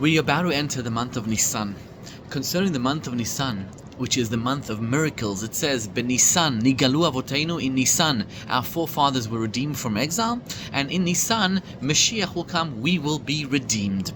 We are about to enter the month of Nisan. Concerning the month of Nisan, which is the month of miracles, it says, "Benisan nigalu avotenu." In Nisan, our forefathers were redeemed from exile, and in Nisan, Mashiach will come. We will be redeemed.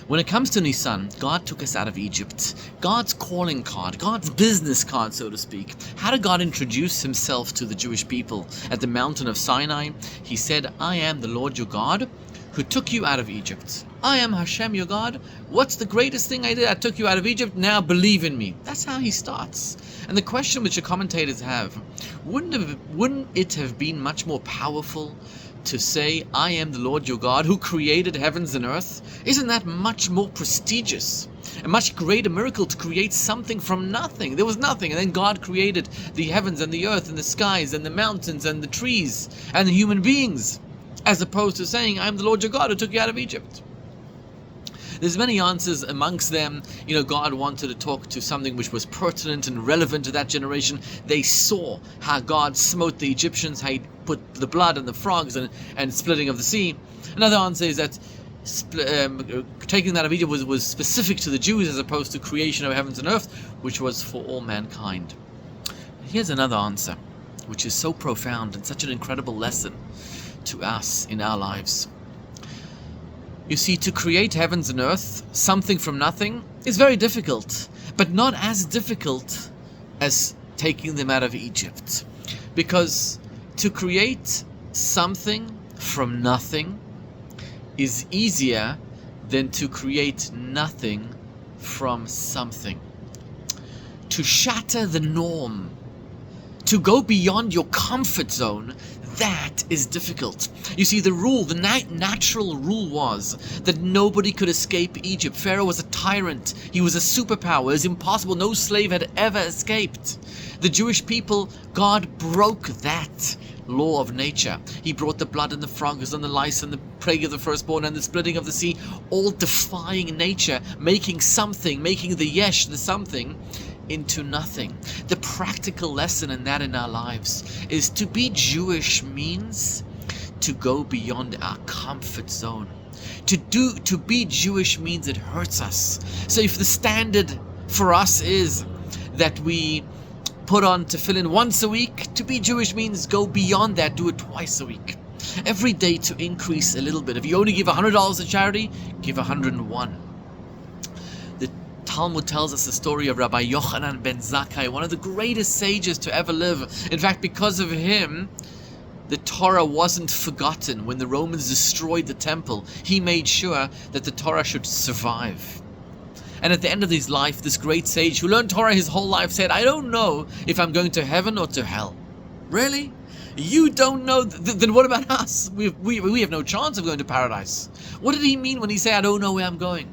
When it comes to Nisan, God took us out of Egypt. God's calling card, God's business card, so to speak. How did God introduce himself to the Jewish people? At the mountain of Sinai, he said, "I am the Lord your God, who took you out of Egypt. I am Hashem your God. What's the greatest thing I did? I took you out of Egypt. Now believe in me." That's how he starts. And the question which the commentators have, wouldn't it have been much more powerful to say, "I am the Lord your God who created heavens and earth"? Isn't that much more prestigious? A much greater miracle to create something from nothing. There was nothing, and then God created the heavens and the earth and the skies and the mountains and the trees and the human beings, as opposed to saying, "I am the Lord your God who took you out of Egypt." There's many answers amongst them. God wanted to talk to something which was pertinent and relevant to that generation. They saw how God smote the Egyptians, how he put the blood and the frogs and splitting of the sea. Another answer is that taking that of Egypt was specific to the Jews as opposed to creation of heavens and earth, which was for all mankind. Here's another answer, which is so profound and such an incredible lesson to us in our lives. You see, to create heavens and earth, something from nothing, is very difficult, but not as difficult as taking them out of Egypt. Because to create something from nothing is easier than to create nothing from something. To shatter the norm, to go beyond your comfort zone, that is difficult. You see, the natural rule was that nobody could escape Egypt. Pharaoh was a tyrant. He was a superpower. It was impossible. No slave had ever escaped. The Jewish people, God broke that law of nature. He brought the blood and the frogs and the lice and the plague of the firstborn and the splitting of the sea, all defying nature, making the yesh, the something, into nothing. The practical lesson in that in our lives is to be Jewish means to go beyond our comfort zone. To be Jewish means it hurts us. So if the standard for us is that we put on tefillin once a week, to be Jewish means go beyond that, do it twice a week. Every day to increase a little bit. If you only give $100 to charity, give 101. Talmud tells us the story of Rabbi Yochanan ben Zakkai, one of the greatest sages to ever live. In fact, because of him, the Torah wasn't forgotten. When the Romans destroyed the temple, he made sure that the Torah should survive. And at the end of his life, this great sage who learned Torah his whole life said, "I don't know if I'm going to heaven or to hell." Really? You don't know? Then what about us? We have no chance of going to paradise. What did he mean when he said, "I don't know where I'm going"?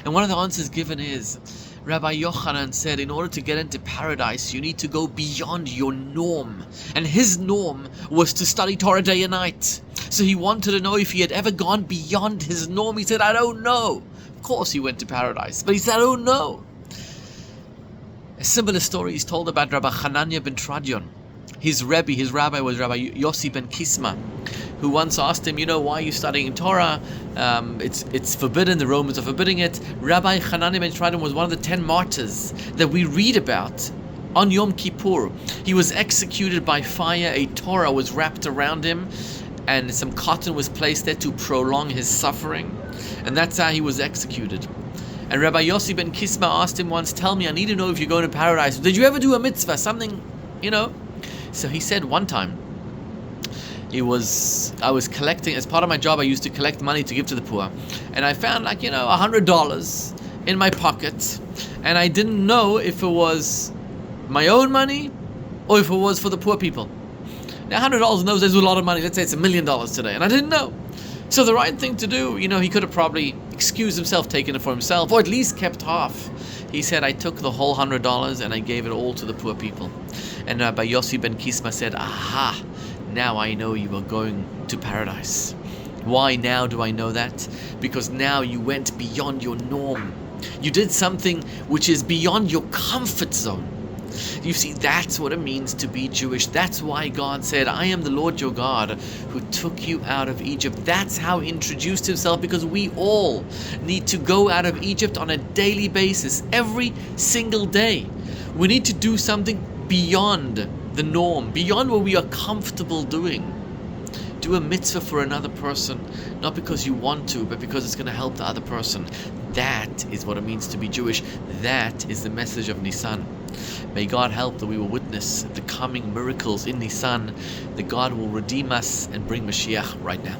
And one of the answers given is, Rabbi Yochanan said, in order to get into paradise, you need to go beyond your norm. And his norm was to study Torah day and night. So he wanted to know if he had ever gone beyond his norm. He said, "I don't know." Of course he went to paradise, but he said, "I don't know." A similar story is told about Rabbi Hanania ben Tradion. His rabbi was Rabbi Yossi ben Kisma, who once asked him, "Why are you studying Torah? It's forbidden, the Romans are forbidding it." Rabbi Hanania ben Tradion was one of the 10 martyrs that we read about on Yom Kippur. He was executed by fire. A Torah was wrapped around him, and some cotton was placed there to prolong his suffering. And that's how he was executed. And Rabbi Yossi ben Kisma asked him once, "Tell me, I need to know if you're going to paradise. Did you ever do a mitzvah? Something, So he said one time, I was collecting, as part of my job, I used to collect money to give to the poor. And I found $100 in my pocket. And I didn't know if it was my own money or if it was for the poor people. Now $100 in those days was a lot of money. Let's say it's $1 million today. And I didn't know. So the right thing to do, he could have probably excused himself, taken it for himself, or at least kept half. He said, "I took the whole $100 and I gave it all to the poor people." And Rabbi Yossi ben Kisma said, "Aha, now I know you are going to paradise." Why now do I know that? Because now you went beyond your norm. You did something which is beyond your comfort zone. You see, that's what it means to be Jewish. That's why God said, I am the Lord your God who took you out of Egypt. That's how he introduced himself, because we all need to go out of Egypt on a daily basis, every single day. We need to do something beyond the norm, beyond what we are comfortable doing. Do a mitzvah for another person, not because you want to, but because it's going to help the other person. That is what it means to be Jewish. That is the message of Nisan. May God help that we will witness the coming miracles in Nisan, that God will redeem us and bring Mashiach right now.